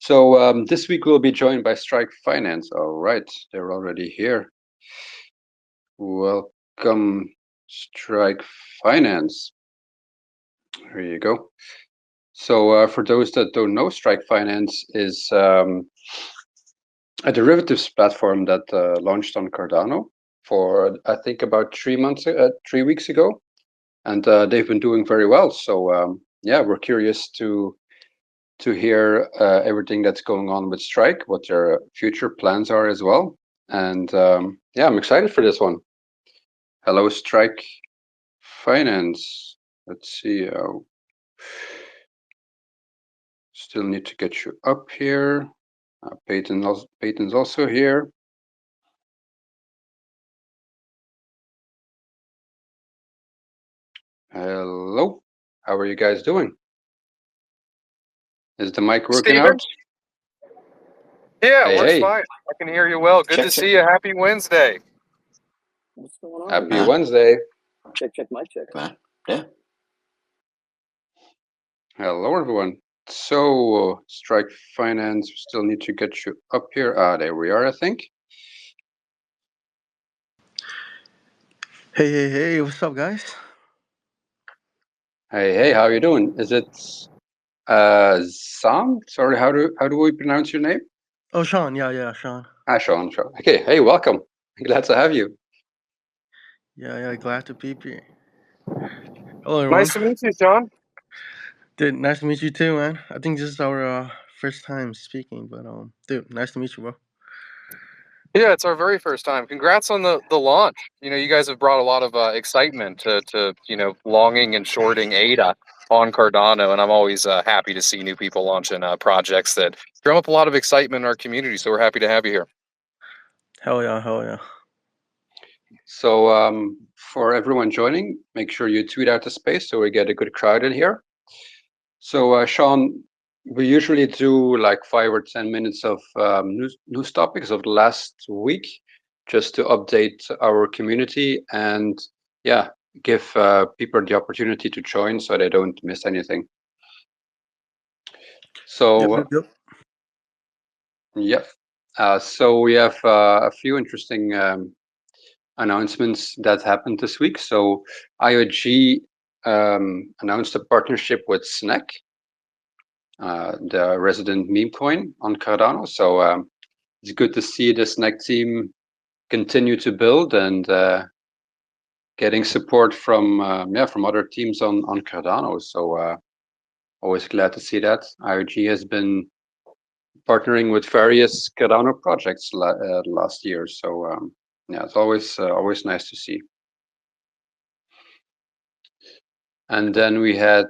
This week we'll be joined by Strike Finance. All right, they're already here. Welcome, Strike Finance. Here you go. For those that don't know, Strike Finance is a derivatives platform that launched on Cardano for I think about 3 weeks ago, and they've been doing very well. Yeah, we're curious to hear everything that's going on with Strike, what their future plans are as well. And yeah, I'm excited for this one. Hello, Strike Finance. Let's see. Still need to get you up here. Peyton's also here. Hello. How are you guys doing? Is the mic working Steven? out? Yeah, it works fine. I can hear you well. Good to see you. Happy Wednesday. What's going on? Happy Wednesday. Check, mic check. Yeah. Hello, everyone. Strike Finance, we still need to get you up here. There we are, I think. Hey, what's up, guys? Hey, how are you doing? Is it Sam? Sorry, how do we pronounce your name? Oh, Sean. Yeah, Sean. Sean. Okay, hey, welcome. Glad to have you. Yeah, glad to be here. Hello, everyone. Nice to meet you, Sean. Dude, nice to meet you too, man. I think this is our first time speaking, but dude, nice to meet you, bro. Yeah, it's our very first time. Congrats on the launch. You guys have brought a lot of excitement to longing and shorting ADA on Cardano, and I'm always happy to see new people launching projects that drum up a lot of excitement in our community. So we're happy to have you here. Hell yeah. So for everyone joining, make sure you tweet out the space so we get a good crowd in here. So Sean, we usually do like 5 or 10 minutes of news topics of the last week, just to update our community and yeah, give people the opportunity to join so they don't miss anything. So Yep. So we have a few interesting announcements that happened this week. So IOG announced a partnership with Snack, the resident meme coin on Cardano. So it's good to see the Snack team continue to build and getting support from other teams on Cardano. So always glad to see that. IOG has been partnering with various Cardano projects last year. So yeah, it's always nice to see. And then we had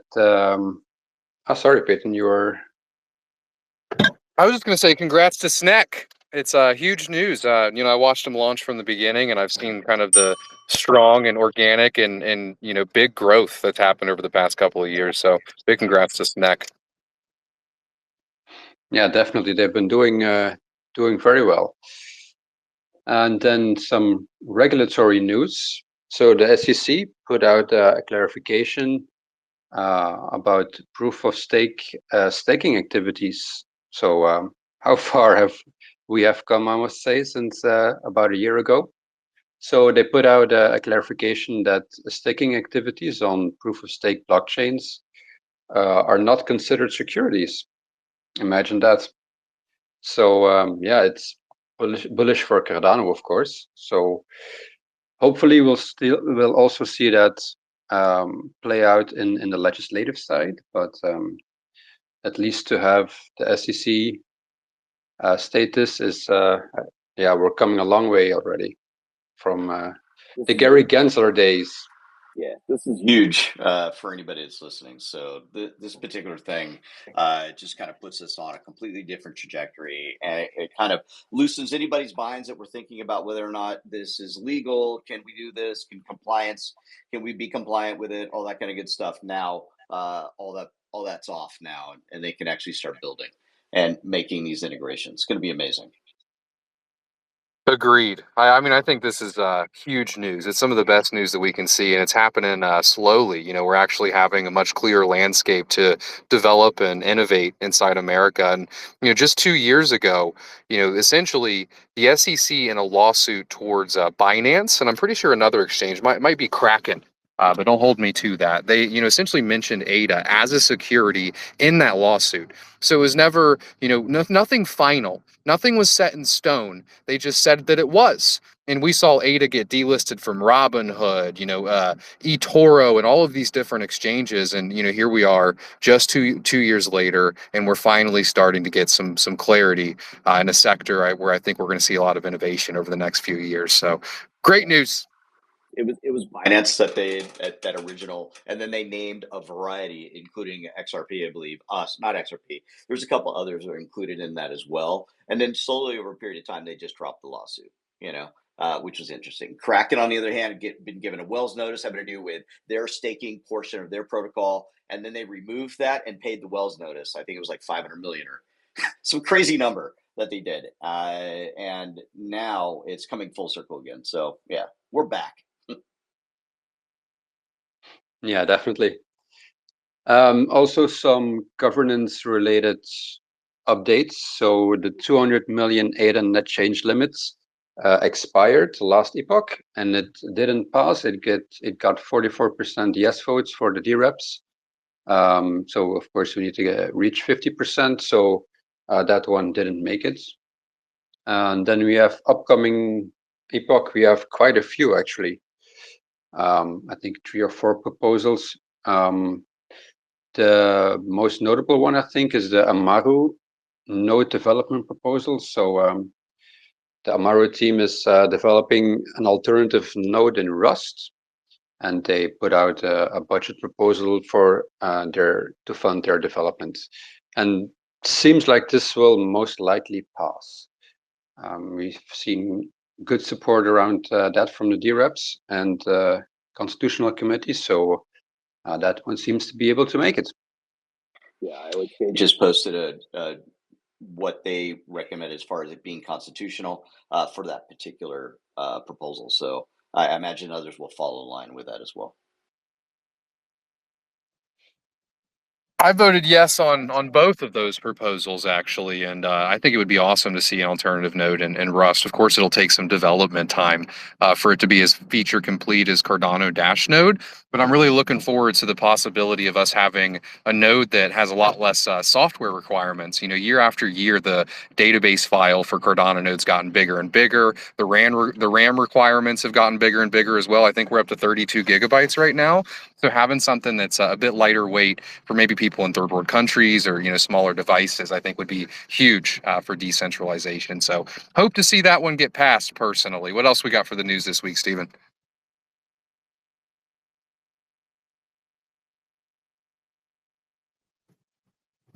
sorry, Peyton, you were. I was just going to say congrats to Snack. It's huge news. I watched them launch from the beginning, and I've seen kind of the strong and organic and big growth that's happened over the past couple of years. So big congrats to Snack. Yeah, definitely. They've been doing very well. And then some regulatory news. So the SEC put out a clarification about proof of staking activities. So how far have we come, I must say, since about a year ago. So they put out a clarification that staking activities on proof of stake blockchains are not considered securities. Imagine that. So yeah, it's bullish for Cardano, of course. So hopefully we'll also see that play out in the legislative side, but at least to have the SEC status is yeah, we're coming a long way already from the Gary Gensler days. Yeah, this is huge for anybody that's listening. So this particular thing just kind of puts us on a completely different trajectory, and it kind of loosens anybody's minds that we're thinking about whether or not this is legal. Can we do this? Can we be compliant with it? All that kind of good stuff. Now, all that's off now, and they can actually start building and making these integrations. It's going to be amazing. Agreed. I mean, I think this is huge news. It's some of the best news that we can see, and it's happening slowly. You know, we're actually having a much clearer landscape to develop and innovate inside America. And, you know, just 2 years ago, you know, essentially the SEC in a lawsuit towards Binance, and I'm pretty sure another exchange might be Kraken. But don't hold me to that. They, you know, essentially mentioned ADA as a security in that lawsuit. So it was never, you know, nothing final. Nothing was set in stone. They just said that it was. And we saw ADA get delisted from Robinhood, you know, eToro, and all of these different exchanges. And, you know, here we are just two years later, and we're finally starting to get some clarity in a sector where I think we're going to see a lot of innovation over the next few years. So great news. It was Binance that they that original, and then they named a variety, including XRP, I believe. Us, not XRP. There's a couple others that are included in that as well. And then slowly over a period of time, they just dropped the lawsuit. You know, which was interesting. Kraken, on the other hand, been given a Wells notice having to do with their staking portion of their protocol, and then they removed that and paid the Wells notice. I think it was like 500 million or some crazy number that they did. And now it's coming full circle again. So yeah, we're back. Yeah, definitely. Also, some governance-related updates. So the 200 million ADA net change limits expired last epoch, and it didn't pass. It got 44% yes votes for the DREPs. So of course we need to reach 50%. So that one didn't make it. And then we have upcoming epoch. We have quite a few actually. I think 3 or 4 proposals. The most notable one, I think, is the Amaru node development proposal. So the Amaru team is developing an alternative node in Rust, and they put out a budget proposal for to fund their development. And seems like this will most likely pass. We've seen good support around that from the DREPs and Constitutional Committee, so that one seems to be able to make it. Yeah, I would say Just posted what they recommend as far as it being constitutional for that particular proposal. So I imagine others will follow line with that as well. I voted yes on both of those proposals, actually, and I think it would be awesome to see an alternative node in Rust. Of course, it'll take some development time for it to be as feature complete as Cardano Dash node, but I'm really looking forward to the possibility of us having a node that has a lot less software requirements. You know, year after year, the database file for Cardano nodes gotten bigger and bigger. The RAM requirements have gotten bigger and bigger as well. I think we're up to 32 gigabytes right now. So having something that's a bit lighter weight for maybe people in third world countries or, you know, smaller devices, I think would be huge for decentralization. So hope to see that one get passed personally. What else we got for the news this week, Stephen?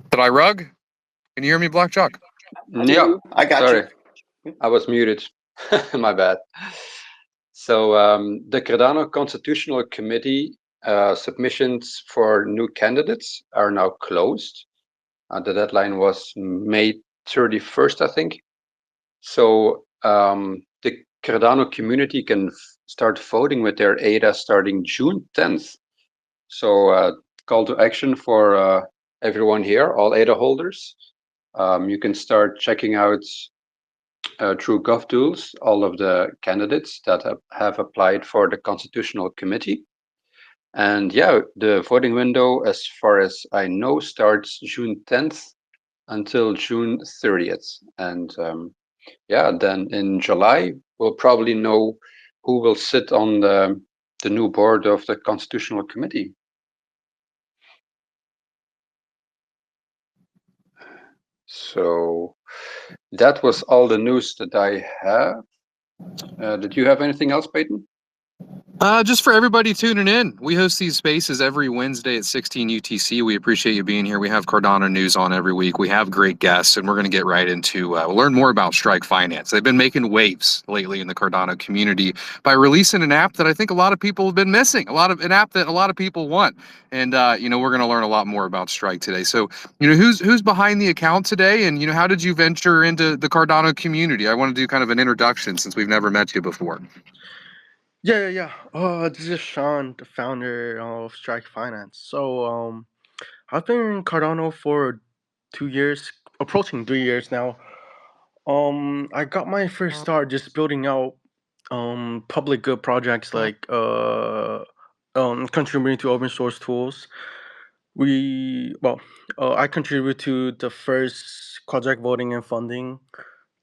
Did I rug? Can you hear me, Black Chalk? Yeah, I got sorry. you. I was muted. My bad. So the Cardano Constitutional Committee submissions for new candidates are now closed. The deadline was May 31st, I think. So the Cardano community can start voting with their ADA starting June 10th. So call to action for everyone here, all ADA holders. You can start checking out through GovTools all of the candidates that have applied for the Constitutional Committee. And yeah, the voting window, as far as I know, starts June 10th until June 30th. And yeah, then in July, we'll probably know who will sit on the new board of the Constitutional Committee. So that was all the news that I have. Did you have anything else, Peyton? Just for everybody tuning in, we host these spaces every Wednesday at 16 UTC. We appreciate you being here. We have Cardano news on every week. We have great guests, and we're going to get right into learn more about Strike Finance. They've been making waves lately in the Cardano community by releasing an app that I think a lot of people have been missing. An app that a lot of people want, and we're going to learn a lot more about Strike today. So, who's behind the account today, and how did you venture into the Cardano community? I want to do kind of an introduction since we've never met you before. Yeah. This is Sean, the founder of Strike Finance. So, I've been in Cardano for 2 years, approaching 3 years now. I got my first start just building out public good projects like contributing to open source tools. I contribute to the first project voting and funding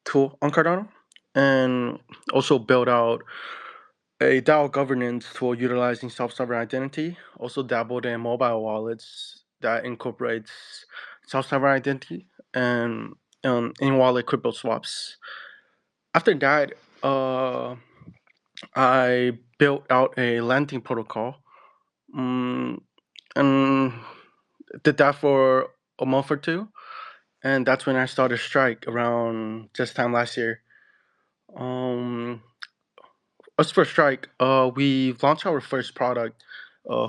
tool on Cardano, and also build out a DAO governance tool utilizing self-sovereign identity. Also dabbled in mobile wallets that incorporates self-sovereign identity and in-wallet crypto swaps. After that, I built out a lending protocol, and did that for a month or two, and that's when I started Strike around this time last year. Um, as for Strike, we launched our first product,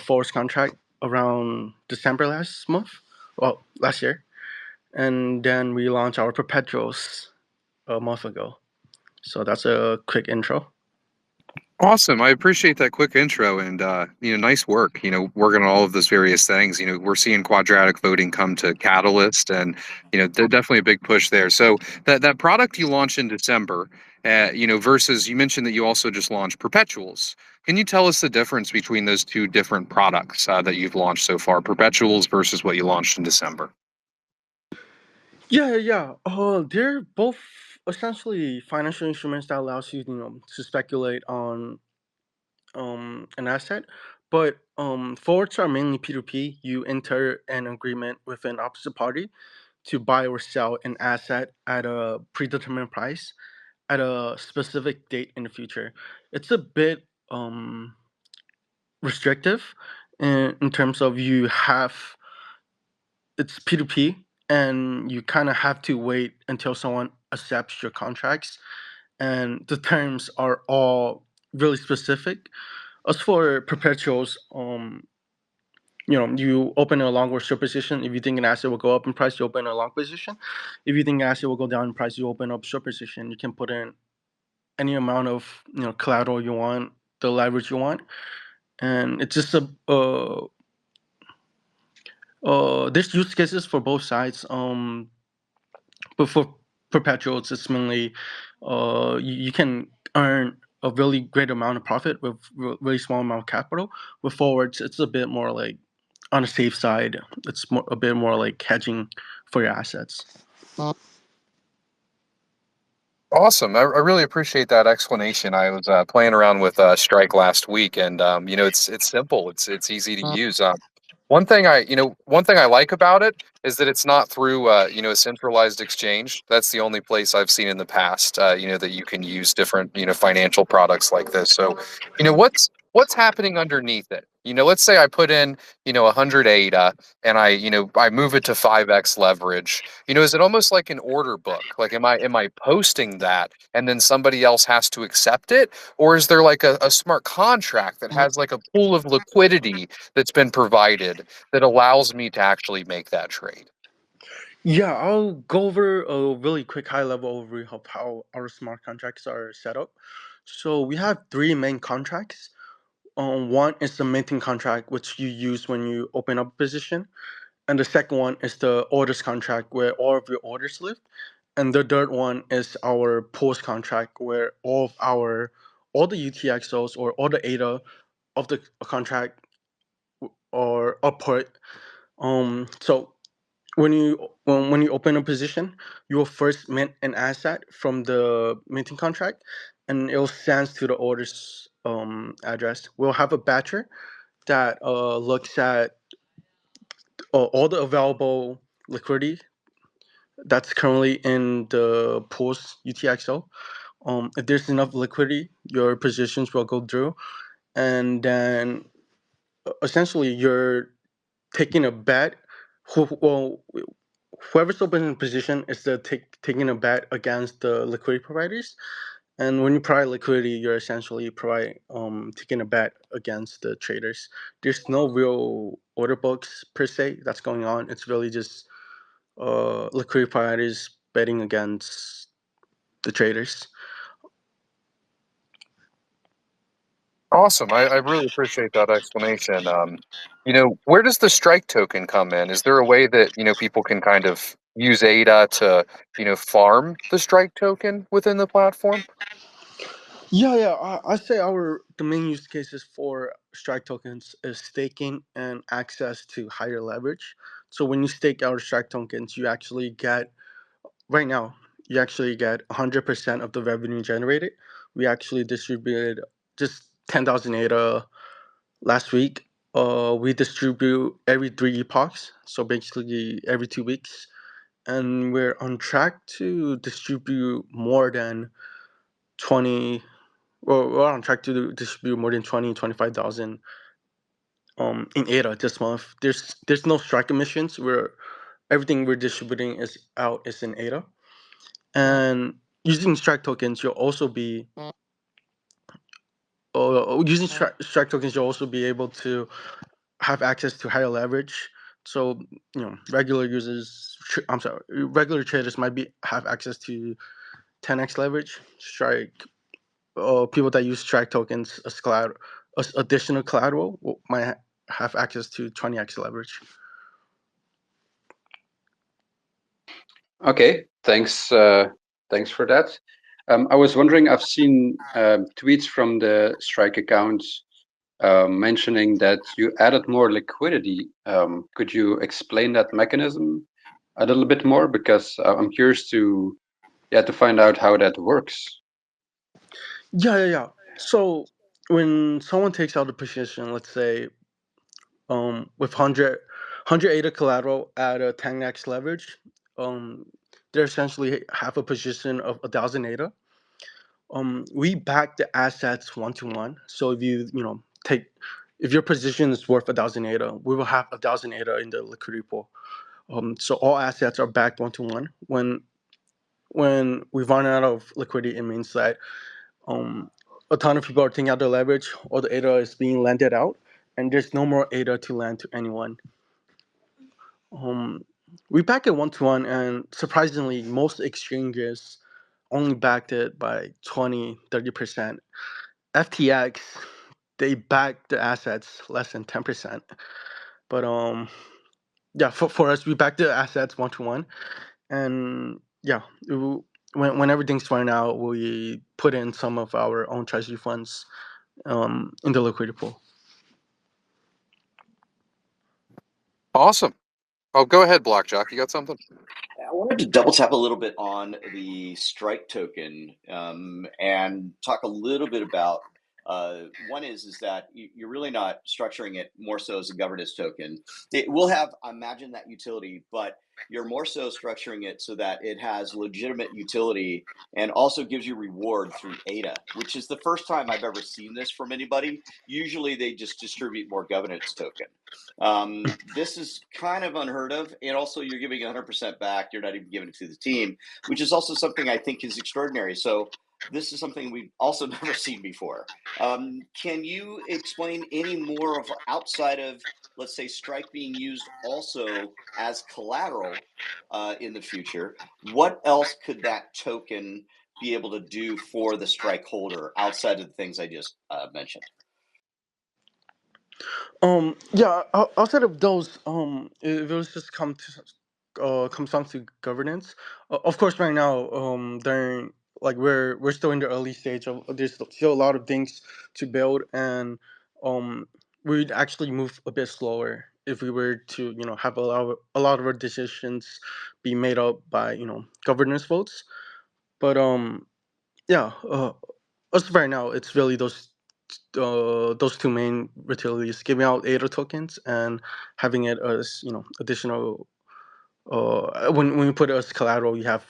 forward contract, around December last year, and then we launched our perpetuals a month ago. So that's a quick intro. Awesome. I appreciate that quick intro and nice work, working on all of those various things. We're seeing quadratic voting come to Catalyst and definitely a big push there. So that product you launched in December, versus you mentioned that you also just launched perpetuals. Can you tell us the difference between those two different products that you've launched so far, perpetuals versus what you launched in December? Yeah. They're both essentially financial instruments that allows you, to speculate on an asset. But forwards are mainly P2P. You enter an agreement with an opposite party to buy or sell an asset at a predetermined price at a specific date in the future. It's a bit restrictive in terms of it's P2P, and you kind of have to wait until someone accepts your contracts, and the terms are all really specific. As for perpetuals, you open a long or short position. If you think an asset will go up in price, you open a long position. If you think an asset will go down in price, you open up short position. You can put in any amount of collateral you want, the leverage you want, and it's just there's use cases for both sides. But for perpetuals, it's mainly you can earn a really great amount of profit with really small amount of capital. With forwards, it's a bit more like on the safe side. It's a bit more like hedging for your assets. Awesome. I really appreciate that explanation. I was playing around with Strike last week, and it's simple. It's easy to use. One thing I like about it is that it's not through a centralized exchange. That's the only place I've seen in the past that you can use different financial products like this. So what's happening underneath it. Let's say I put in 100 ADA and I move it to 5x leverage. Is it almost like an order book? Like am I posting that and then somebody else has to accept it, or is there like a smart contract that has like a pool of liquidity that's been provided that allows me to actually make that trade? Yeah, I'll go over a really quick high level overview of how our smart contracts are set up. So we have three main contracts. One is the minting contract, which you use when you open up a position. And the second one is the orders contract, where all of your orders live. And the third one is our post contract, where all the UTXOs or all the ADA of the contract are output. So when you open a position, you will first mint an asset from the minting contract, and it will send to the orders address. We'll have a batcher that looks at all the available liquidity that's currently in the post UTXO. If there's enough liquidity, your positions will go through, and then essentially you're taking a bet. Whoever's opening position is taking a bet against the liquidity providers. And when you provide liquidity, you're essentially taking a bet against the traders. There's no real order books per se that's going on. It's really just liquidity providers betting against the traders. Awesome. I really appreciate that explanation. Where does the strike token come in? Is there a way that, people can kind of use ADA to, farm the strike token within the platform? Yeah. I say the main use cases for strike tokens is staking and access to higher leverage. So when you stake our strike tokens, you actually get right now, you actually get 100% of the revenue generated. We actually distributed just 10,000 ADA last week. We distribute every 3 epochs, so basically every 2 weeks. And we're on track to distribute more than 20, well, we're on track to distribute more than 25,000 in ADA this month. There's no strike emissions. Everything we're distributing is in ADA. And using strike tokens, you'll also be strike tokens. You'll also be able to have access to higher leverage. So regular regular traders might have access to 10x leverage. People that use strike tokens as additional collateral might have access to 20x leverage. Okay, thanks. Thanks for that. I was wondering, I've seen tweets from the Strike accounts mentioning that you added more liquidity. Could you explain that mechanism a little bit more? Because I'm curious to find out how that works. Yeah. So when someone takes out a position, let's say with 100 ADA collateral at a 10x leverage, they essentially have a position of 1,000 ADA. We back the assets 1-to-1. So if your position is worth 1,000 ADA, we will have 1,000 ADA in the liquidity pool. So all assets are backed 1-to-1. When we run out of liquidity, it means that a ton of people are taking out their leverage, or the ADA is being lended out, and there's no more ADA to lend to anyone. We back it 1-to-1, and surprisingly, most exchanges only backed it by 20-30%. FTX, they backed the assets less than 10%. But for us, we backed the assets 1-to-1, and when everything's fine out, we put in some of our own treasury funds in the liquidity pool. Awesome. Oh, go ahead, Blackjack. You got something? I wanted to double tap a little bit on the strike token and talk a little bit about one is that you're really not structuring it more so as a governance token. It will have, I imagine, that utility, but you're more so structuring it so that it has legitimate utility and also gives you reward through ADA, which is the first time I've ever seen this from anybody. Usually they just distribute more governance token. This is kind of unheard of, and also you're giving 100% back. You're not even giving it to the team, which is also something I think is extraordinary. So this is something we've also never seen before. Can you explain any more of outside of, let's say, Strike being used also as collateral in the future? What else could that token be able to do for the Strike holder outside of the things I just mentioned? Outside of those, if it was just comes down to governance. Of course, right now, we're still in the early stage of there's still a lot of things to build, and we'd actually move a bit slower if we were to have a lot of our decisions be made up by governance votes. But as of right now, it's really those two main utilities: giving out ADA tokens and having it as additional. When you put it as collateral, you have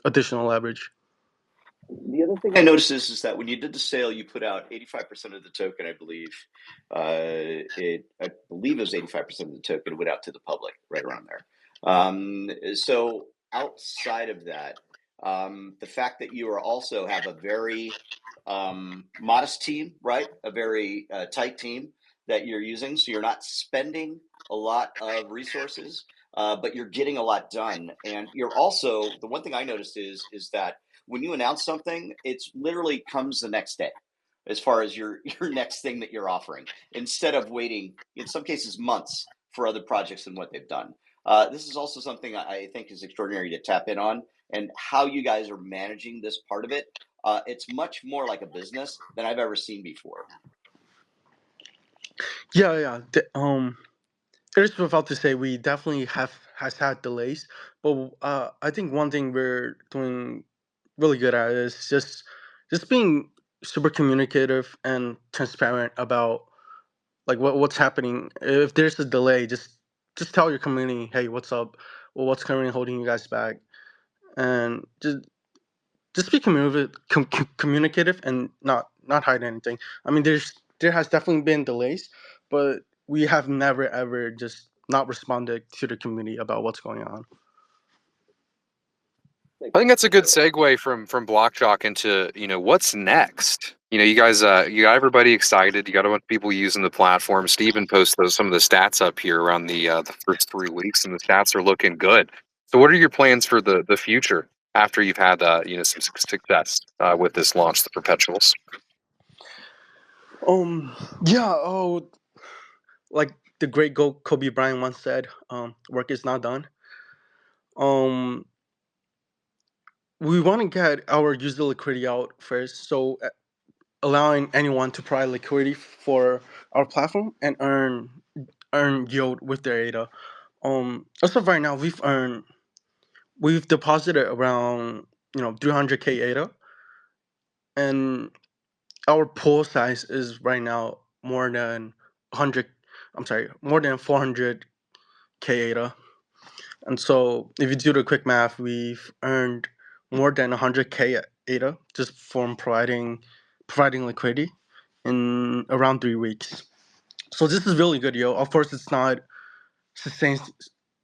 additional leverage. The other thing I noticed is that when you did the sale, you put out 85% of the token, I believe. I believe it was 85% of the token went out to the public, right around there. So outside of that, the fact that you are also have a very modest team, right? A very tight team that you're using, so you're not spending a lot of resources, but you're getting a lot done. And you're also, the one thing I noticed is that when you announce something, it's literally comes the next day as far as your next thing that you're offering, instead of waiting in some cases months for other projects and what they've done. This is also something I think is extraordinary to tap in on, and how you guys are managing this part of it. It's much more like a business than I've ever seen before. Yeah. It is about to say we definitely has had delays, but I think one thing we're doing really good at is just being super communicative and transparent about like what's happening. If there's a delay, just tell your community, hey, what's up? Well, what's currently holding you guys back? And just be communicative and not hide anything. I mean, there has definitely been delays, but we have never ever just not responded to the community about what's going on. I think that's a good segue from BlockJock into, what's next. You guys, you got everybody excited. You got a bunch of people using the platform. Steven posted some of the stats up here around the first 3 weeks, and the stats are looking good. So, what are your plans for the future after you've had some success with this launch, the perpetuals? Yeah. Oh, like the great Kobe Bryant once said, work is not done. We want to get our user liquidity out first, so allowing anyone to provide liquidity for our platform and earn yield with their ADA. As of right now, we've deposited around 300k ADA, and our pool size is right now more than 100. I'm sorry, more than 400k ADA. And so, if you do the quick math, we've earned more than 100k ADA just from providing liquidity in around 3 weeks. So this is really good, yo. Of course, it's not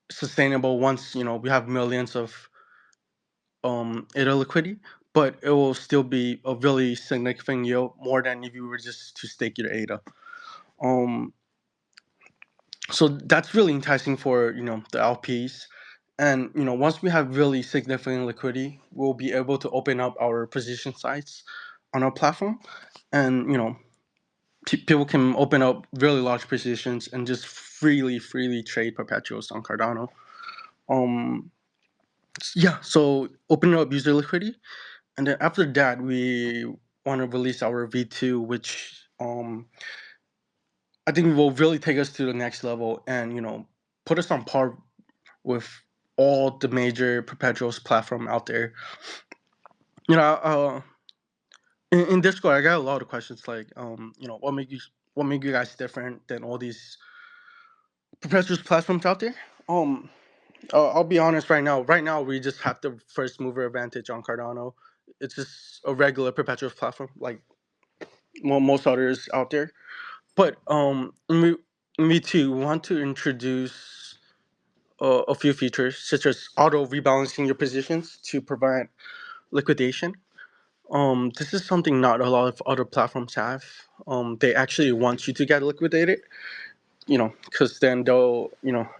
sustainable once we have millions of ADA liquidity, but it will still be a really significant yield, more than if you were just to stake your ADA. So that's really enticing for the LPs, and once we have really significant liquidity, we'll be able to open up our position sites on our platform, and people can open up really large positions and just freely trade perpetuals on Cardano. Yeah, so opening up user liquidity, and then after that we want to release our V2, which I think will really take us to the next level and put us on par with all the major perpetuals platform out there. In Discord, I got a lot of questions like, what make you guys different than all these perpetuals platforms out there? I'll be honest right now. Right now, we just have the first mover advantage on Cardano. It's just a regular perpetuals platform like most others out there. But me too want to introduce a few features such as auto rebalancing your positions to prevent liquidation. This is something not a lot of other platforms have. They actually want you to get liquidated, because then they'll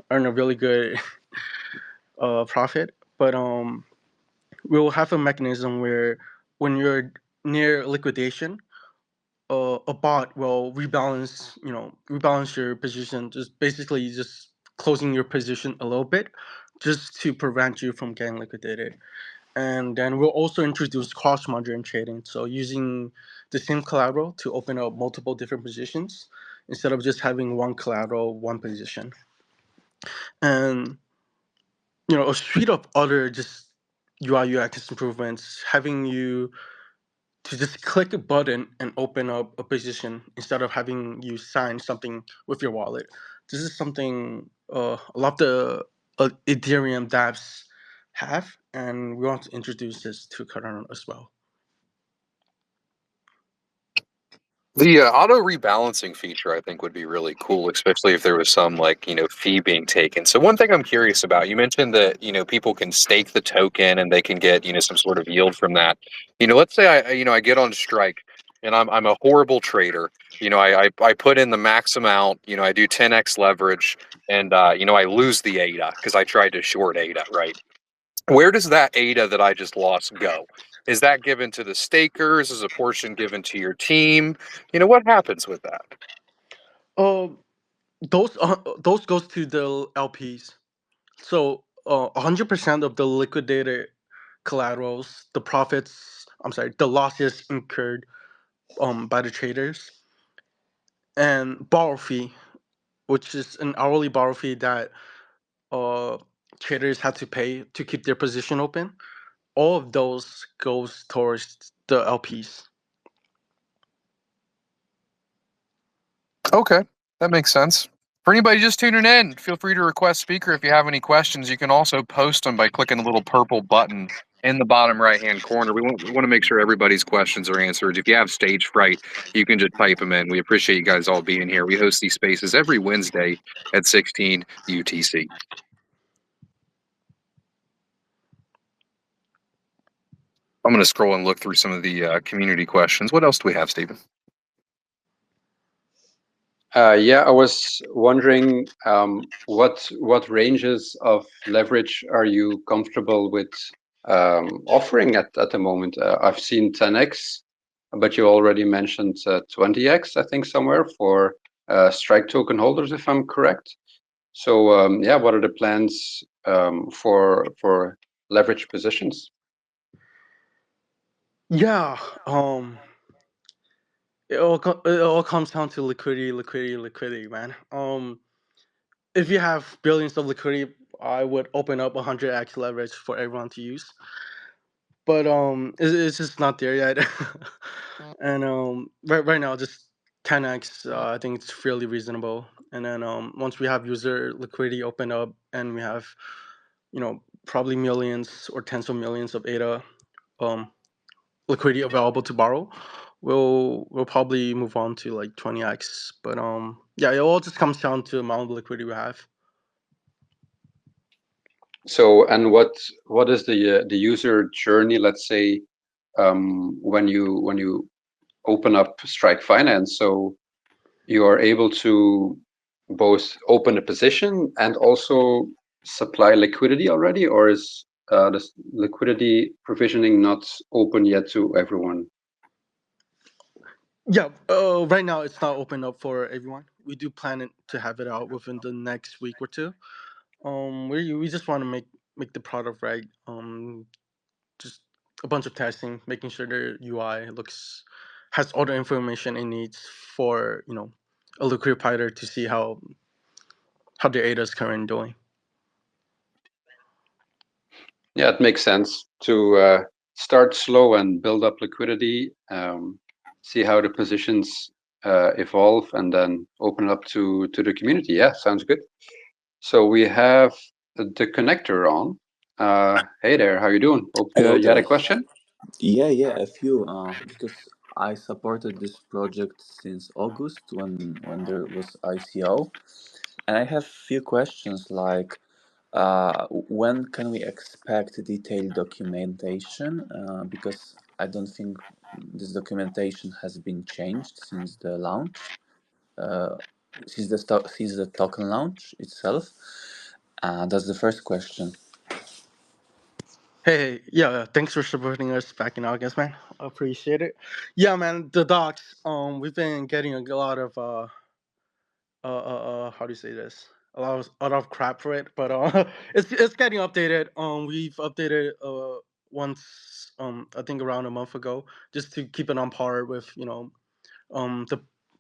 earn a really good profit. But we'll have a mechanism where when you're near liquidation, a bot will rebalance your position, just basically just closing your position a little bit, just to prevent you from getting liquidated. And then we'll also introduce cross-margin trading, so using the same collateral to open up multiple different positions instead of just having one collateral, one position. And a suite of other just UI UX improvements, having you to just click a button and open up a position instead of having you sign something with your wallet. This is something a lot of the Ethereum dApps have, and we want to introduce this to Cardano as well. The auto rebalancing feature, I think, would be really cool, especially if there was some fee being taken. So one thing I'm curious about, you mentioned that people can stake the token and they can get some sort of yield from that. Let's say I get on strike and I'm a horrible trader. I put in the max amount. I do 10x leverage and I lose the ADA because I tried to short ADA, right? Where does that ADA that I just lost go? Is that given to the stakers? Is a portion given to your team? What happens with that? Those goes to the LPs. So 100% of the liquidated collaterals, the profits, the losses incurred by the traders, and borrow fee, which is an hourly borrow fee that traders had to pay to keep their position open. All of those goes towards the LPs. Okay, that makes sense. For anybody just tuning in, feel free to request speaker if you have any questions. You can also post them by clicking the little purple button in the bottom right-hand corner. We want to make sure everybody's questions are answered. If you have stage fright, you can just type them in. We appreciate you guys all being here. We host these spaces every Wednesday at 16 UTC. I'm going to scroll and look through some of the community questions. What else do we have, Stephen? Yeah, I was wondering what ranges of leverage are you comfortable with offering at the moment? I've seen 10x, but you already mentioned 20x, I think, somewhere for strike token holders, if I'm correct. So yeah, what are the plans for leverage positions? Yeah, it all comes down to liquidity, man. If you have billions of liquidity, I would open up 100x leverage for everyone to use. But it's just not there yet. And right now, just 10x, I think it's fairly reasonable. And then once we have user liquidity open up, and we have, probably millions or tens of millions of ADA liquidity available to borrow, we'll probably move on to like 20x. But yeah, it all just comes down to the amount of liquidity we have. So, and what is the user journey? Let's say when you open up Strike Finance, so you are able to both open a position and also supply liquidity already, or is the liquidity provisioning not open yet to everyone? Yeah, right now it's not open up for everyone. We do plan to have it out within the next week or two. We just want to make the product right. Just a bunch of testing, making sure the UI has all the information it needs for a liquidifier to see how the ADA is currently doing. Yeah, it makes sense to start slow and build up liquidity, see how the positions evolve, and then open up to the community. Yeah, sounds good. So we have the connector on. Hey there, how you doing? Hope Hello you had a there. question. Yeah, a few. Because I supported this project since August when there was ICO, and I have few questions like, when can we expect detailed documentation? Because I don't think this documentation has been changed since the launch, uh, since the token launch itself. That's the first question. Hey, yeah, thanks for supporting us back in August, man. Appreciate it. Yeah, man, the docs. We've been getting a lot of how do you say this? A lot of crap for it, but it's getting updated. We've updated once I think around a month ago, just to keep it on par with the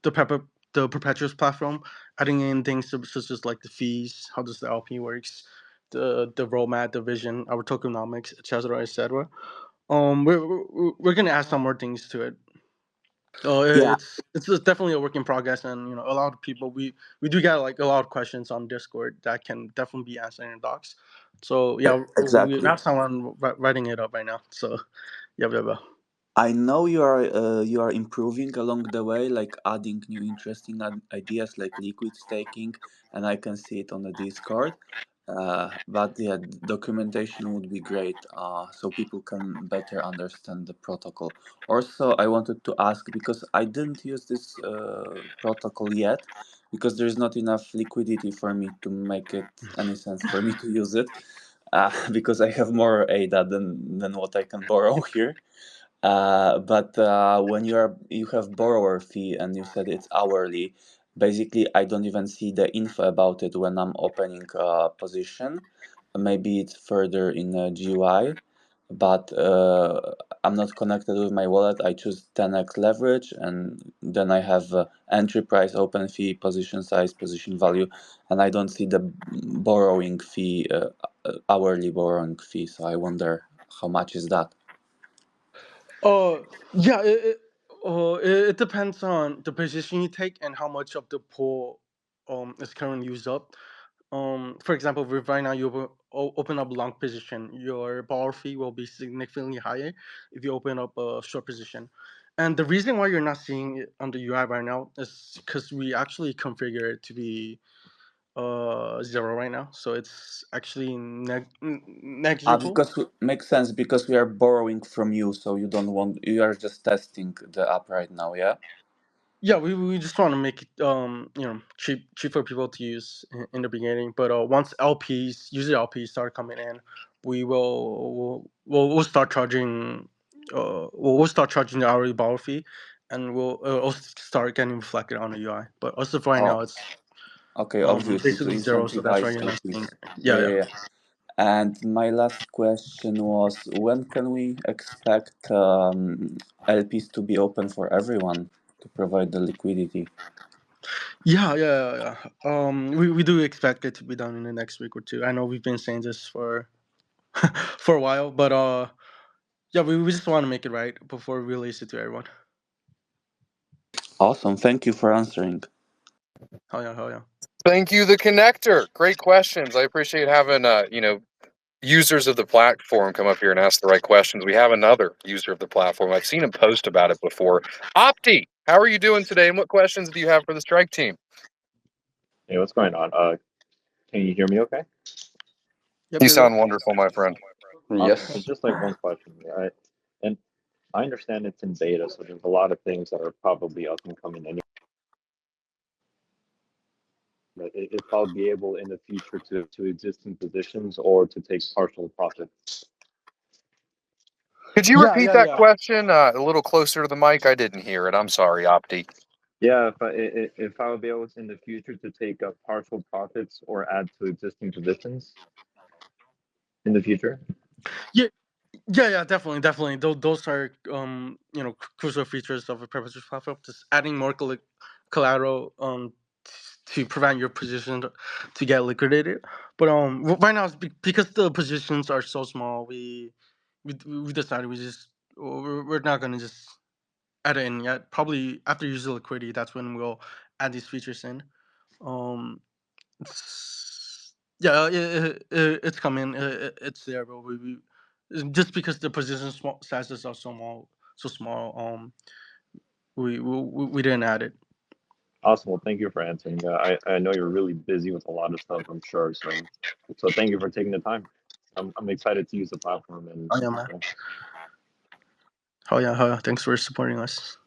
the pepper the perpetuous platform, adding in things such as like the fees, how does the LP works, the roadmap, the vision, our tokenomics, etc., etc. We're gonna add some more things to it. Yeah, It's definitely a work in progress, and a lot of people we do get like a lot of questions on Discord that can definitely be answered in docs. So yeah, we exactly. have someone writing it up right now. So yeah. I know you are improving along the way, like adding new interesting ideas like liquid staking, and I can see it on the Discord. But yeah, documentation would be great, so people can better understand the protocol. Also, I wanted to ask because I didn't use this protocol yet, because there's not enough liquidity for me to make it any sense for me to use it, because I have more ADA than what I can borrow here. But when you have borrower fee and you said it's hourly, basically I don't even see the info about it when I'm opening a position. Maybe it's further in the GUI, but I'm not connected with my wallet. I choose 10x leverage, and then I have entry price, open fee, position size, position value, and I don't see the borrowing fee, hourly borrowing fee. So I wonder how much is that. Uh, yeah, it depends on the position you take and how much of the pool is currently used up. For example, if right now you open up a long position, your borrow fee will be significantly higher if you open up a short position. And the reason why you're not seeing it on the UI right now is because we actually configure it to be 0 right now, so it's actually negligible. Because makes sense because we are borrowing from you, so you are just testing the app right now, yeah? Yeah, we just want to make it cheap for people to use in the beginning. But once user LPs start coming in, we'll start charging we'll start charging the hourly borrow fee, and we'll start getting reflected on the UI. But as of right now, Oh, it's okay, obviously to basically 0. So that's why incentivize you're not seeing LPs. it. Yeah, Yeah, yeah, yeah. yeah. And my last question was, when can we expect LPs to be open for everyone to provide the liquidity? Yeah. We do expect it to be done in the next week or two. I know we've been saying this for for a while, but yeah, we just want to make it right before we release it to everyone. Awesome, thank you for answering. Hell yeah. Thank you, the connector. Great questions. I appreciate having users of the platform come up here and ask the right questions. We have another user of the platform. I've seen him post about it before. Opti, how are you doing today? And what questions do you have for the strike team? Hey, what's going on? Can you hear me okay? Yep, You sound wonderful, my friend. Yes. So just like one question, right? And I understand it's in beta, so there's a lot of things that are probably up and coming anyway. But if I'll be able in the future to existing positions or to take partial profits. Could you Yeah, repeat that question a little closer to the mic? I didn't hear it. I'm sorry, Opti. Yeah, if I will be able in the future to take partial profits or add to existing positions in the future. Yeah, definitely. Those are crucial features of a purpose platform. Just adding more collateral to prevent your position to get liquidated. But right now, because the positions are so small, we decided we're not gonna just add it in yet. Probably after user liquidity, that's when we'll add these features in. Yeah, it's coming. It's there, but we just because the position sizes are so small. We didn't add it. Awesome. Well, thank you for answering. I know you're really busy with a lot of stuff, I'm sure. So thank you for taking the time. I'm excited to use the platform and. Oh yeah, man. Oh yeah. Thanks for supporting us.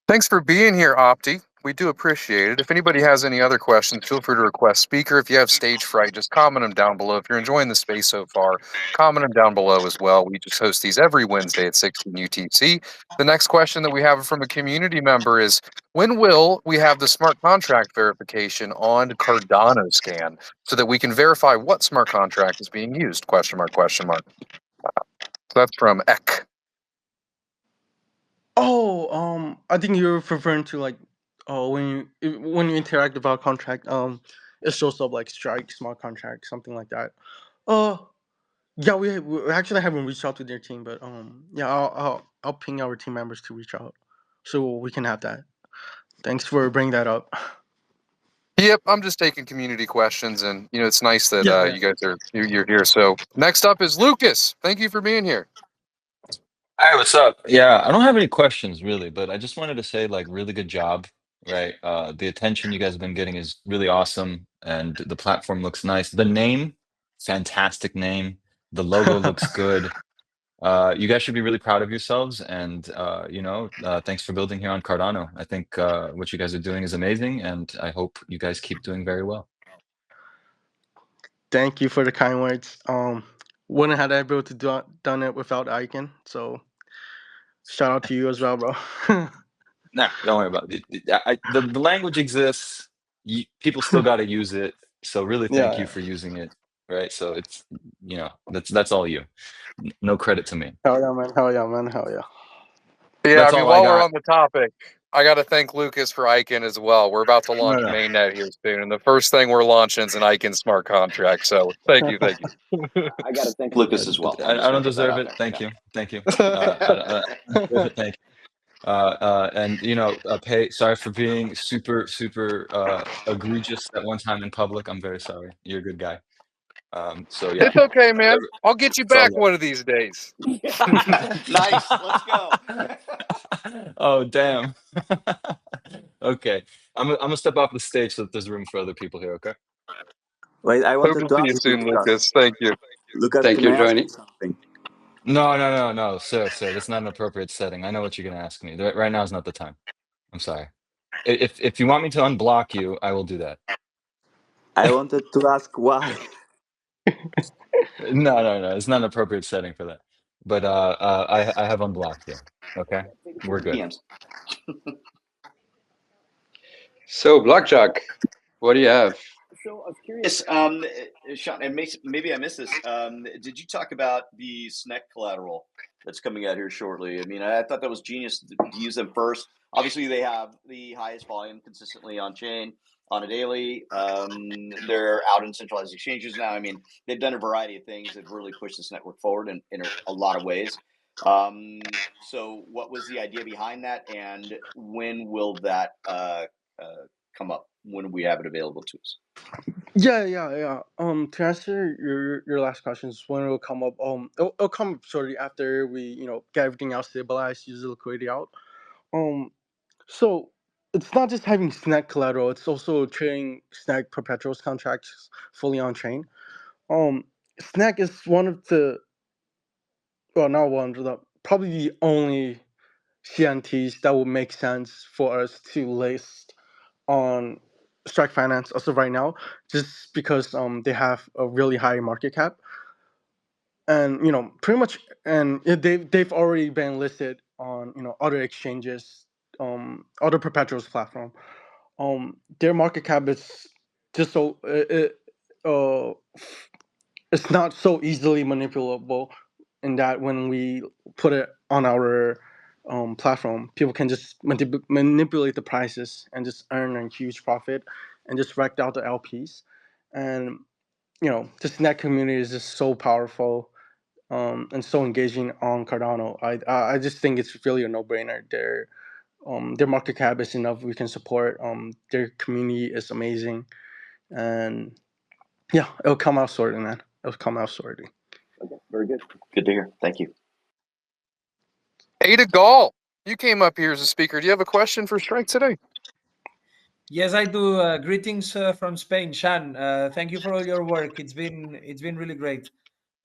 Thanks for being here, Opti. We do appreciate it. If anybody has any other questions, feel free to request speaker. If you have stage fright, just comment them down below. If you're enjoying the space so far, comment them down below as well. We just host these every Wednesday at 16 UTC. The next question that we have from a community member is, when will we have the smart contract verification on Cardano scan so that we can verify what smart contract is being used? Question mark. So that's from Ek. Oh, I think you're referring to like, when you interact with our contract, it shows up like strike, smart contract, something like that. Yeah, we actually haven't reached out to their team, but yeah, I'll ping our team members to reach out, so we can have that. Thanks for bringing that up. Yep, I'm just taking community questions, and it's nice that Yeah. you guys you're here. So next up is Lucas. Thank you for being here. Hi, what's up? Yeah, I don't have any questions really, but I just wanted to say like really good job, right? The attention you guys have been getting is really awesome, and the platform looks nice. The name, fantastic name. The logo looks good. You guys should be really proud of yourselves, and thanks for building here on Cardano. I think what you guys are doing is amazing, and I hope you guys keep doing very well. Thank you for the kind words. Wouldn't have been able to done it without Icon. So shout out to you as well, bro. Nah, don't worry about it. The language exists. People still got to use it. So really, thank you Yeah. for using it. Right. So it's that's all you. No credit to me. Hell yeah, man. Hell yeah, man. Hell yeah. Yeah, That's I mean, all I while we're got. on the topic, I got to thank Lucas for Icon as well. We're about to launch No. mainnet here soon, and the first thing we're launching is an Icon smart contract. So thank you. I got to thank Lucas as well. I'm just I gonna don't put that deserve out it. there. Thank Yeah. you. Thank you. I don't deserve it. Thank you. And sorry for being super egregious at one time in public. I'm very sorry. You're a good guy. So yeah. It's okay, man. I'll get you It's all back love. one of these days. Nice. Let's go. Oh damn. Okay. I'm gonna step off the stage so that there's room for other people here, okay? Wait, I Hope wanted to to see you ask soon, Lucas. Lucas. Thank you. Lucas, Thank can you, I ask you joining. something? No, sir. That's not an appropriate setting. I know what you're gonna ask me. Right now is not the time. I'm sorry. If you want me to unblock you, I will do that. I wanted to ask why. No. It's not an appropriate setting for that. But I have unblocked you. Okay? We're good. DMs. So, Blockjack, what do you have? So I was curious, Sean, and maybe I missed this. Did you talk about the SNEC collateral that's coming out here shortly? I mean, I thought that was genius to use them first. Obviously, they have the highest volume consistently on chain on a daily. They're out in centralized exchanges now. I mean, they've done a variety of things that really pushed this network forward in a lot of ways. So what was the idea behind that, and when will that come up? When do we have it available to us? Yeah. To answer your last questions, when it will come up, it'll come up shortly after we, get everything else stabilized, use the liquidity out. So it's not just having SNEC collateral; it's also trading SNEC perpetuals contracts fully on chain. SNEC is one of the, well, not one of the, probably the only CNTs that would make sense for us to list on Strike Finance as of right now, just because they have a really high market cap, and pretty much, and they've already been listed on other exchanges, other perpetuals platform. Their market cap is just so uh it's not so easily manipulable, in that when we put it on our platform, people can just manipulate the prices and just earn a huge profit and just wreck out the LPs. And this net community is just so powerful, and so engaging on Cardano. I just think it's really a no-brainer. Their market cap is enough we can support. Their community is amazing, and yeah, it'll come out sorted, man. It'll come out sorted. Okay, very good. Good to hear. Thank you. Ada Gall, you came up here as a speaker. Do you have a question for Strike today? Yes, I do. Greetings from Spain, Shan. Thank you for all your work. It's been really great.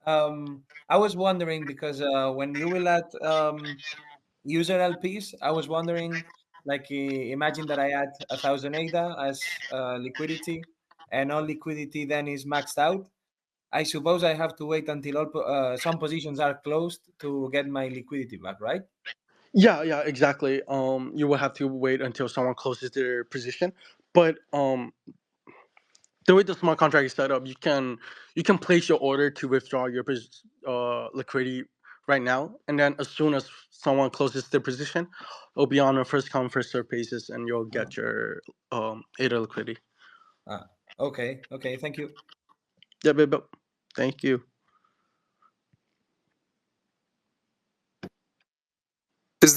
I was wondering because when you will add user LPs, I was wondering, like, imagine that I add 1,000 ADA as liquidity, and all liquidity then is maxed out. I suppose I have to wait until all some positions are closed to get my liquidity back, right? Yeah, exactly. You will have to wait until someone closes their position, but the way the smart contract is set up, you can place your order to withdraw your liquidity right now, and then as soon as someone closes their position, it'll be on a first come first serve basis, and you'll get your ADA liquidity. Okay. Thank you. Yeah. Thank you.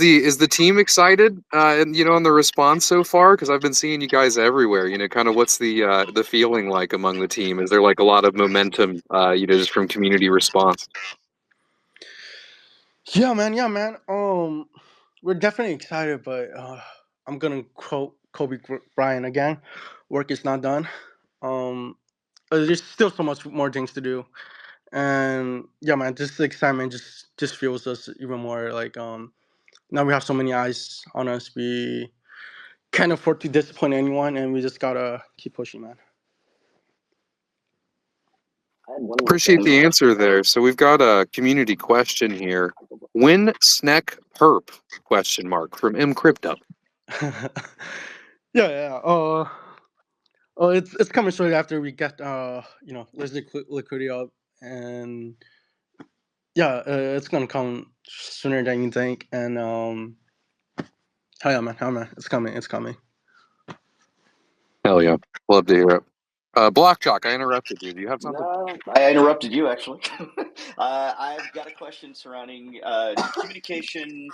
Is the team excited? And on the response so far, because I've been seeing you guys everywhere. Kind of what's the feeling like among the team? Is there like a lot of momentum? Just from community response. Yeah, man. Yeah, man. We're definitely excited, but I'm gonna quote Kobe Bryant again. Work is not done. There's still so much more things to do, and yeah, man. This excitement just fuels us even more. Like now we have so many eyes on us. We can't afford to disappoint anyone, and we just gotta keep pushing, man. I had one more Appreciate thing. the answer there. So we've got a community question here. When Sneck Perp? Question mark from M Crypto. Yeah. It's coming shortly after we get there's liquidity up, and yeah, it's gonna come sooner than you think. And hell yeah, man, it's coming. Hell yeah, love to hear it. Blockjock, I interrupted you. Do you have something? No, I interrupted you actually. I've got a question surrounding communication,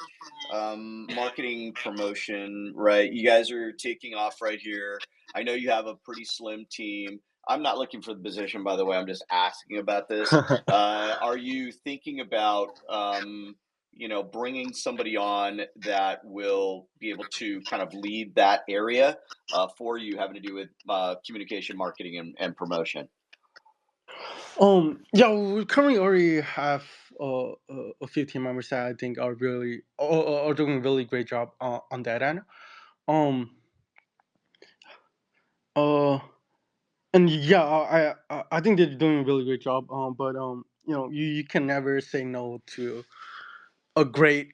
marketing, promotion. Right, you guys are taking off right here. I know you have a pretty slim team. I'm not looking for the position, by the way. I'm just asking about this. Are you thinking about bringing somebody on that will be able to kind of lead that area for you, having to do with communication, marketing, and promotion? Yeah, we currently already have a few team members that I think are really are doing a really great job on that end. Um, uh, and yeah, I think they're doing a really great job. But you can never say no to a great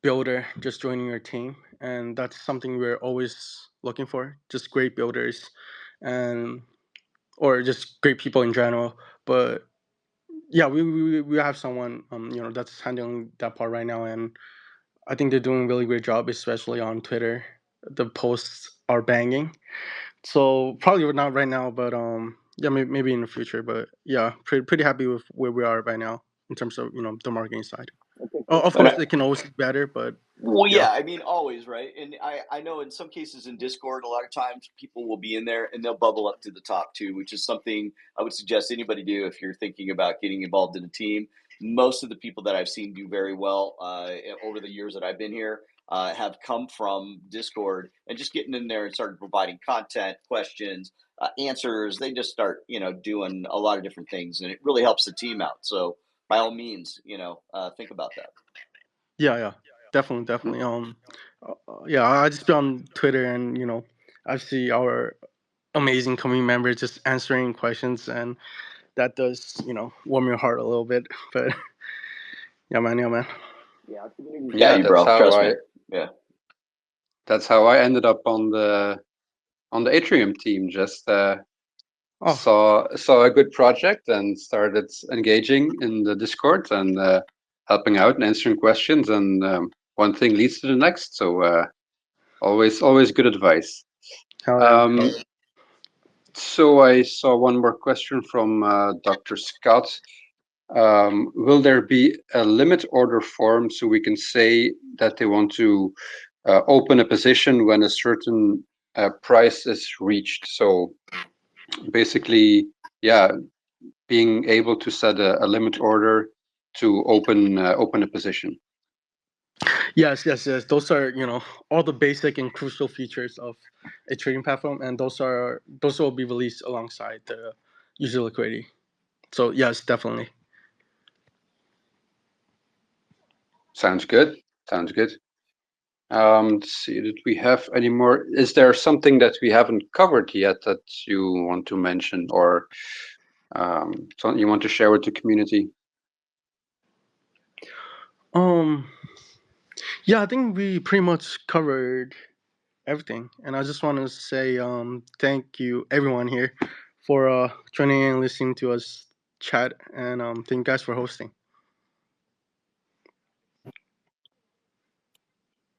builder just joining your team, and that's something we're always looking for. Just great builders, and or just great people in general. But yeah, we have someone that's handling that part right now, and I think they're doing a really great job, especially on Twitter. The posts are banging. So probably not right now, but yeah, maybe in the future. But yeah, pretty happy with where we are right now in terms of the marketing side. Okay, Of And course, it can always be better, but Well, yeah. yeah, I mean, always, right? And I know in some cases in Discord, a lot of times people will be in there and they'll bubble up to the top too, which is something I would suggest anybody do if you're thinking about getting involved in a team. Most of the people that I've seen do very well over the years that I've been here have come from Discord and just getting in there and started providing content, questions, answers. They just start, doing a lot of different things, and it really helps the team out. So by all means, think about that. Yeah, definitely. Yeah, I just be on Twitter, and I see our amazing community members just answering questions, and that does warm your heart a little bit. But yeah, man. Yeah, our community. Yeah, Yeah, bro. Trust me. Yeah. that's how I ended up on the Âtrium team. Just Oh, saw a good project and started engaging in the Discord and helping out and answering questions. And one thing leads to the next. So always good advice. hell yeah. So I saw one more question from Dr. Scott. Will there be a limit order form so we can say that they want to open a position when a certain price is reached? So basically, yeah, being able to set a limit order to open a position. Yes. Those are all the basic and crucial features of a trading platform, and those will be released alongside the user liquidity. So yes, definitely. Sounds good. Let's see, did we have any more? Is there something that we haven't covered yet that you want to mention, or something you want to share with the community? Yeah, I think we pretty much covered everything, and I just want to say thank you everyone here for joining in and listening to us chat, and thank you guys for hosting.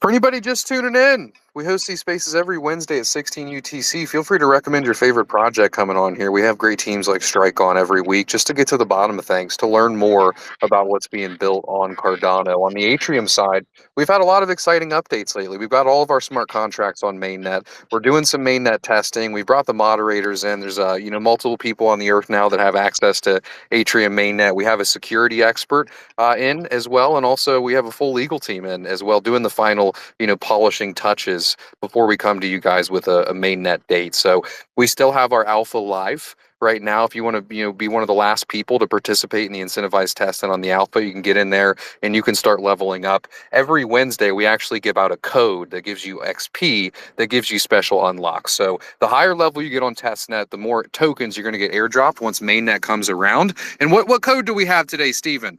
For anybody just tuning in, We host these spaces every Wednesday at 16 UTC. Feel free to recommend your favorite project coming on here. We have great teams like Strike on every week just to get to the bottom of things, to learn more about what's being built on Cardano. On the Âtrium side, we've had a lot of exciting updates lately. We've got all of our smart contracts on mainnet. We're doing some mainnet testing. We brought the moderators in. There's multiple people on the earth now that have access to Âtrium mainnet. We have a security expert in as well, and also we have a full legal team in as well, doing the final polishing touches before we come to you guys with a mainnet date. So we still have our alpha live right now. If you want to be one of the last people to participate in the incentivized testing on the alpha, you can get in there and you can start leveling up. Every Wednesday we actually give out a code that gives you XP, that gives you special unlocks. So the higher level you get on testnet, the more tokens you're going to get airdropped once mainnet comes around. And what code do we have today, Stephen?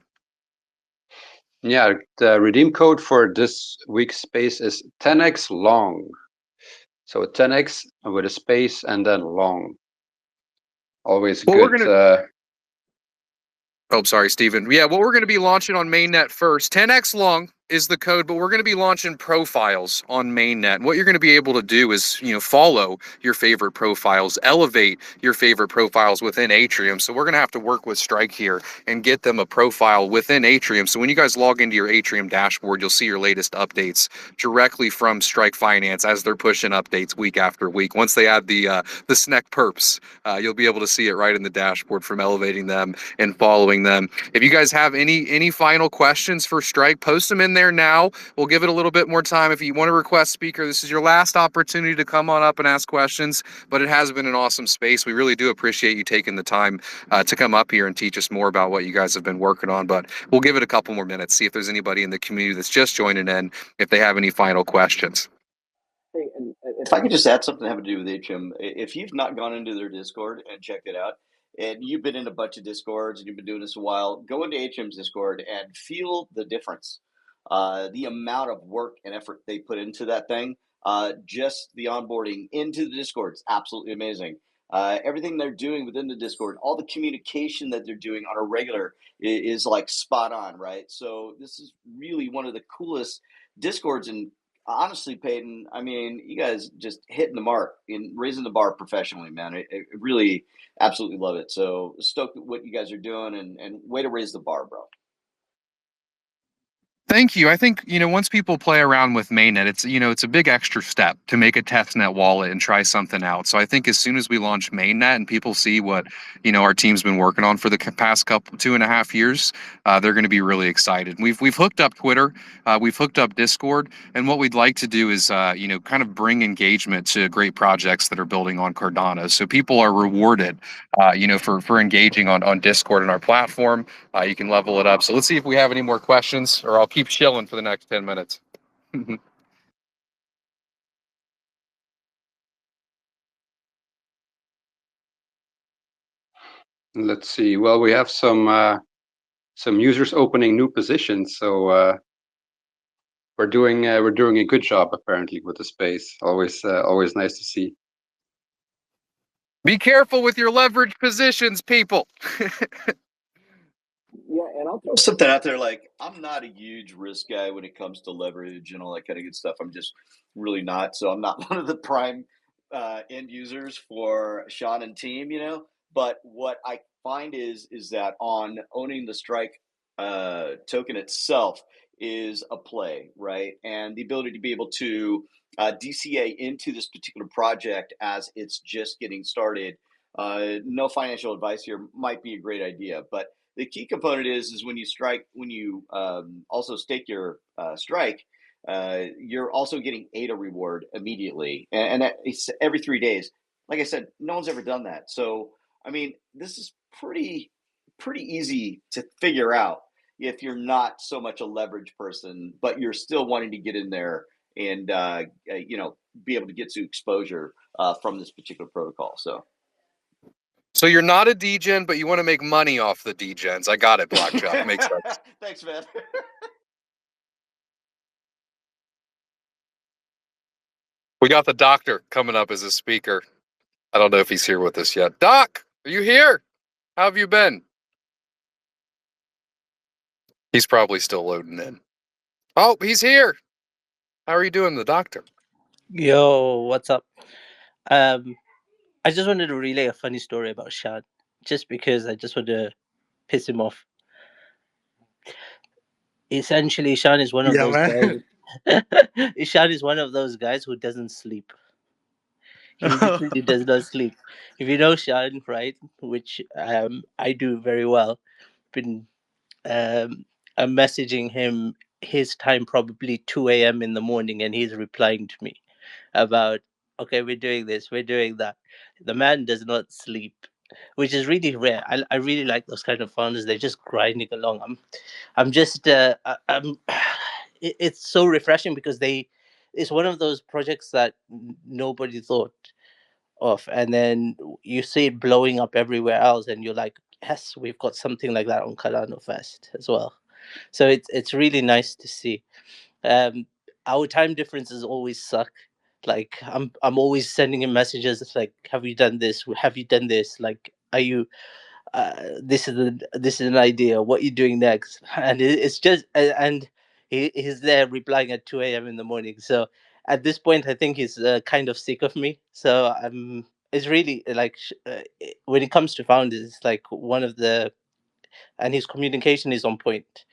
Yeah, the redeem code for this week's space is 10x long. So 10x with a space and then long. Always good. Oh, sorry, Stephen. Yeah, what we're going to be launching on mainnet first, 10x long is the code, but we're going to be launching profiles on mainnet. And what you're going to be able to do is, follow your favorite profiles, elevate your favorite profiles within Âtrium. So we're going to have to work with Strike here and get them a profile within Âtrium. So when you guys log into your Âtrium dashboard, you'll see your latest updates directly from Strike Finance as they're pushing updates week after week. Once they add the SNEC perps, you'll be able to see it right in the dashboard from elevating them and following them. If you guys have any final questions for Strike, post them in there now. We'll give it a little bit more time. If you want to request speaker, this is your last opportunity to come on up and ask questions, but it has been an awesome space. We really do appreciate you taking the time to come up here and teach us more about what you guys have been working on, but we'll give it a couple more minutes, see if there's anybody in the community that's just joining in, if they have any final questions. Hey, and If I could just add something having to do with Âtrium, if you've not gone into their Discord and checked it out, and you've been in a bunch of Discords and you've been doing this a while, go into Atrium's Discord and feel the difference. The amount of work and effort they put into that thing, just the onboarding into the Discord is absolutely amazing. Everything they're doing within the Discord, all the communication that they're doing on a regular is like spot on, right? So this is really one of the coolest Discords, and honestly, Peyton, I mean, you guys just hitting the mark in raising the bar professionally, man. I really absolutely love it. So stoked at what you guys are doing, and way to raise the bar, bro. Thank you. I think, once people play around with mainnet, it's a big extra step to make a testnet wallet and try something out. So I think as soon as we launch mainnet and people see what, our team's been working on for the past 2.5 years, they're going to be really excited. We've hooked up Twitter, we've hooked up Discord, and what we'd like to do is, kind of bring engagement to great projects that are building on Cardano. So people are rewarded, for engaging on Discord and our platform. You can level it up. So let's see if we have any more questions, or I'll keep chilling for the next 10 minutes. Let's see. Well, we have some users opening new positions, so we're doing a good job apparently with the space. Always nice to see. Be careful with your leverage positions, people. yeah, and I'll throw Something out there, like, I'm not a huge risk guy when it comes to leverage and all that kind of good stuff. I'm just really not. So I'm not one of the prime end users for Sean and team, But what I find is that on owning the Strike token itself is a play, right? And the ability to be able to DCA into this particular project as it's just getting started. No financial advice here, might be a great idea, but the key component is when you also stake your Strike, you're also getting ADA reward immediately, and that it's every 3 days. Like I said, no one's ever done that. So I mean, this is pretty easy to figure out if you're not so much a leverage person, but you're still wanting to get in there and be able to get to exposure from this particular protocol. So you're not a degen, but you want to make money off the degens. I got it, Blockchuck. Makes sense. Thanks, man. We got the doctor coming up as a speaker. I don't know if he's here with us yet. Doc, are you here? How have you been? He's probably still loading in. Oh, he's here. How are you doing, the doctor? Yo, what's up? Um, I just wanted to relay a funny story about Shad, just because I just want to piss him off. Essentially, Shan is one of Yeah, those man. guys. Shan is one of those guys who doesn't sleep. He literally does not sleep. If you know Shan, right, which I do very well, been I'm messaging him his time probably 2 a.m. in the morning, and he's replying to me about, okay, we're doing this, we're doing that. The man does not sleep, which is really rare. I really like those kind of founders. They're just grinding along. I'm just I'm it's so refreshing because it's one of those projects that nobody thought of, and then you see it blowing up everywhere else, and you're like, yes, we've got something like that on Cardano Fest as well. So it's really nice to see. um our time differences always suck. Like I'm always sending him messages. It's like, have you done this, have you done this, like, are you this is an idea, what are you doing next? And it's just and he's there replying at 2 a.m. in the morning. So at this point I think he's kind of sick of me. So it's really like when it comes to founders, it's like one of the, and his communication is on point.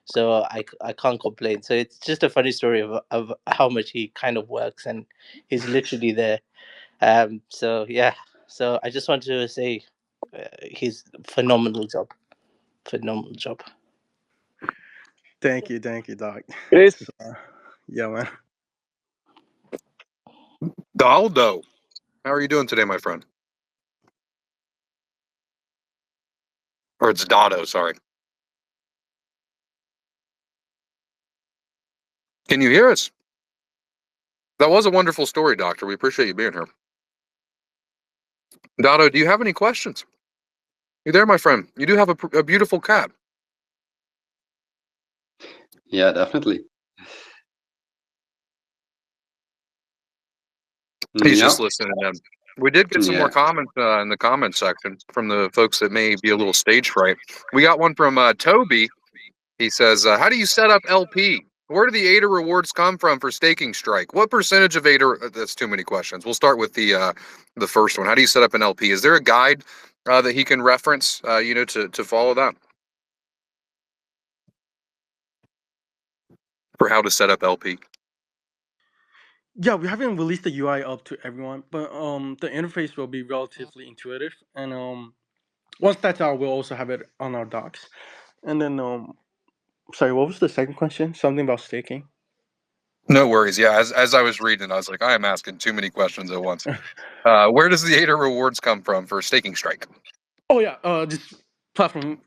So I can't complain. So it's just a funny story of how much he kind of works, and he's literally there. So yeah, so I just wanted to say he's phenomenal job. Phenomenal job. Thank you, Doc. It's So, yeah, man. Daldo. How are you doing today, my friend? Or it's Dotto, sorry. Can you hear us? That was a wonderful story, Doctor. We appreciate you being here. Dotto, do you have any questions? You there, my friend? You do have a beautiful cat. Yeah, definitely. He's Yeah, just listening in. We did get some more yeah. comments in the comment section from the folks that may be a little stage fright. We got one from Toby. He says, how do you set up LP? Where do the ADA rewards come from for staking strike? What percentage of ADA? That's too many questions. We'll start with the first one. How do you set up an LP? Is there a guide that he can reference, to follow that? For how to set up LP? Yeah, we haven't released the UI up to everyone, but the interface will be relatively intuitive, and once that's out, we'll also have it on our docs. And then sorry, what was the second question? Something about staking. No worries. Yeah, as I was reading, I was like, I am asking too many questions at once. Where does the ADA rewards come from for staking strike? Oh yeah, just platform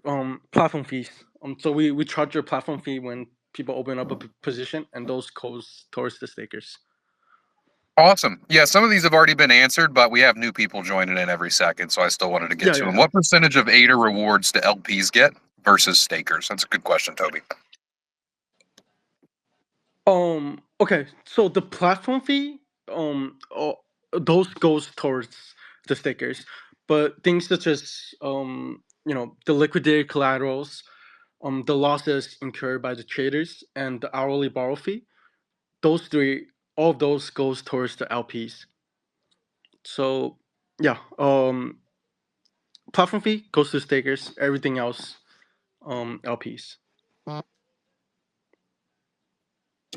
fees. So we charge a platform fee when people open up a position, and those goes towards the stakers. Awesome. Yeah, some of these have already been answered, but we have new people joining in every second, so I still wanted to get to them. What percentage of ADA rewards do LPs get versus stakers? That's a good question, Toby. Okay, so the platform fee, those goes towards the stakers, but things such as the liquidated collaterals, the losses incurred by the traders, and the hourly borrow fee, those three, all of those goes towards the LPs. So yeah, platform fee goes to stakers. Everything else, LPs.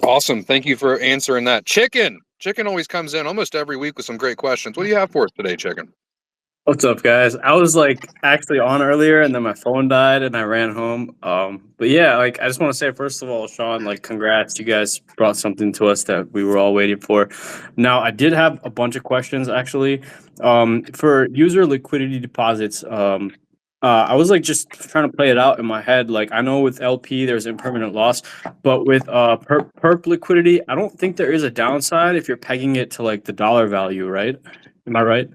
Awesome. Thank you for answering that. Chicken always comes in almost every week with some great questions. What do you have for us today, Chicken? What's up, guys? I was actually on earlier, and then my phone died, and I ran home. But yeah, I just want to say first of all, Sean, congrats! You guys brought something to us that we were all waiting for. Now, I did have a bunch of questions actually. For user liquidity deposits, I was just trying to play it out in my head. I know with LP there's impermanent loss, but with perp liquidity, I don't think there is a downside if you're pegging it to the dollar value, right? Am I right?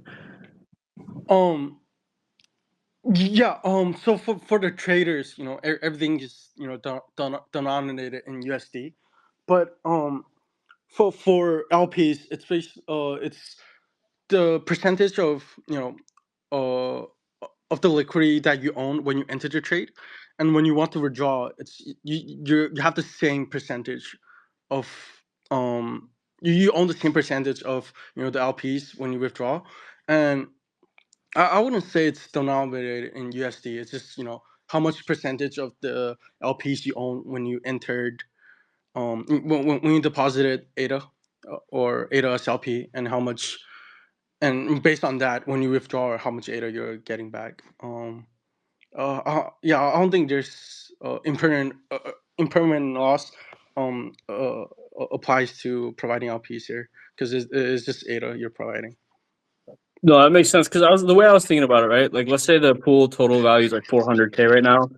Yeah. So for the traders, everything is denominated in USD, but for LPs, it's the percentage of uh of the liquidity that you own when you enter the trade, and when you want to withdraw, you have the same percentage of you own the same percentage of the LPs when you withdraw, and I wouldn't say it's denominated in USD. It's just how much percentage of the LPs you own when you entered when you deposited ADA or ADA SLP, and how much, and based on that, when you withdraw, how much ADA you're getting back. Yeah, I don't think there's impermanent loss applies to providing LPs here, because it's just ADA you're providing. No, that makes sense, because the way I was thinking about it, right? Like, let's say the pool total value is like 400K right now,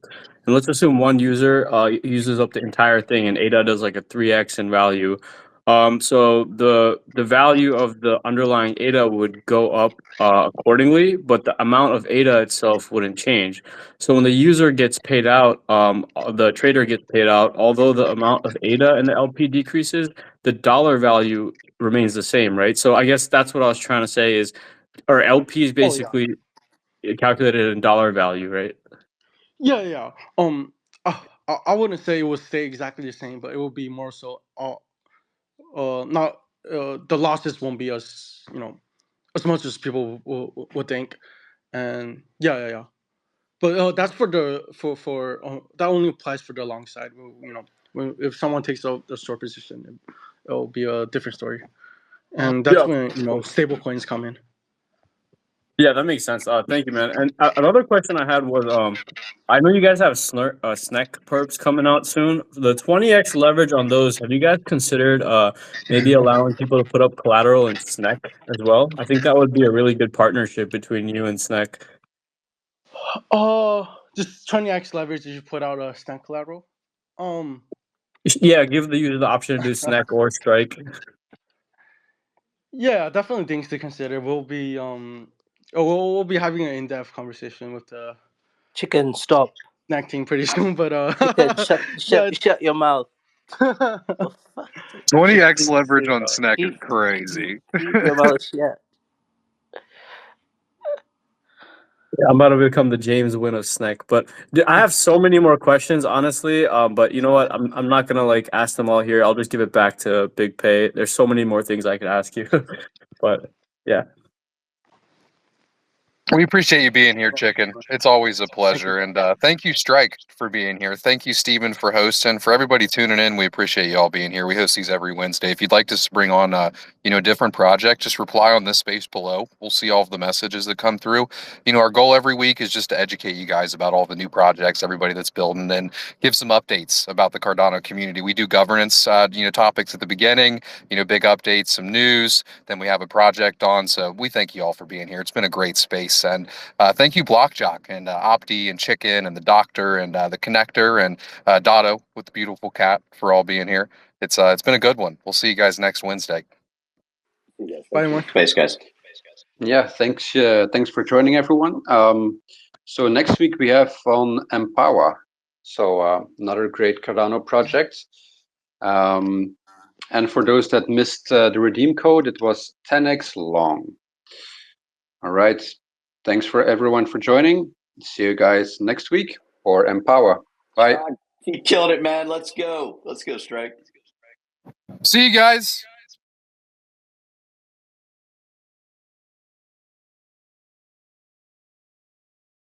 and let's assume one user uses up the entire thing, and ADA does like a 3x in value. So the value of the underlying ADA would go up accordingly, but the amount of ADA itself wouldn't change. So when the user gets paid out, the trader gets paid out, although the amount of ADA in the LP decreases, the dollar value remains the same, right? So I guess that's what I was trying to say is, or LP is basically calculated in dollar value, right? Yeah. I wouldn't say it would stay exactly the same, but it will be more so. Not the losses won't be as as much as people would think, and yeah. But that's for that only applies for the long side. If someone takes out the short position, it'll be a different story, and that's when stable coins come in. Yeah, that makes sense. Thank you, man. And another question I had was, I know you guys have SNEC perps coming out soon. The 20x leverage on those, have you guys considered maybe allowing people to put up collateral in SNEC as well? I think that would be a really good partnership between you and SNEC. Just 20x leverage. Did you put out a SNEC collateral? Yeah, give the user the option to do SNEC or Strike. Yeah, definitely things to consider. We'll be we'll be having an in-depth conversation with the Chicken, stop. SNEC team pretty soon. But Chicken, shut your mouth. 20x leverage on SNEC is crazy. Keep your mouth shut. Yeah, I'm about to become the James Wynn of SNEC, but I have so many more questions, honestly. But you know what? I'm not gonna ask them all here. I'll just give it back to Big Pay. There's so many more things I could ask you, but yeah. We appreciate you being here, Chicken. It's always a pleasure. And thank you, Strike, for being here. Thank you, Steven, for hosting. For everybody tuning in, we appreciate you all being here. We host these every Wednesday. If you'd like to bring on a different project, just reply on this space below. We'll see all of the messages that come through. Our goal every week is just to educate you guys about all the new projects, everybody that's building, and give some updates about the Cardano community. We do governance, topics at the beginning, big updates, some news. Then we have a project on. So we thank you all for being here. It's been a great space. And thank you, Blockjock, and Opti, and Chicken, and the Doctor, and the Connector, and Dotto with the beautiful cat for all being here. It's been a good one. We'll see you guys next Wednesday. Bye, everyone. Thanks, guys. Yeah, thanks for joining, everyone. So next week we have on Empower. So another great Cardano project. And for those that missed the redeem code, it was 10x long. All right. Thanks for everyone for joining. See you guys next week for Empower. Bye. Keep killing it, man. Let's go. Let's go, Strike. See you guys.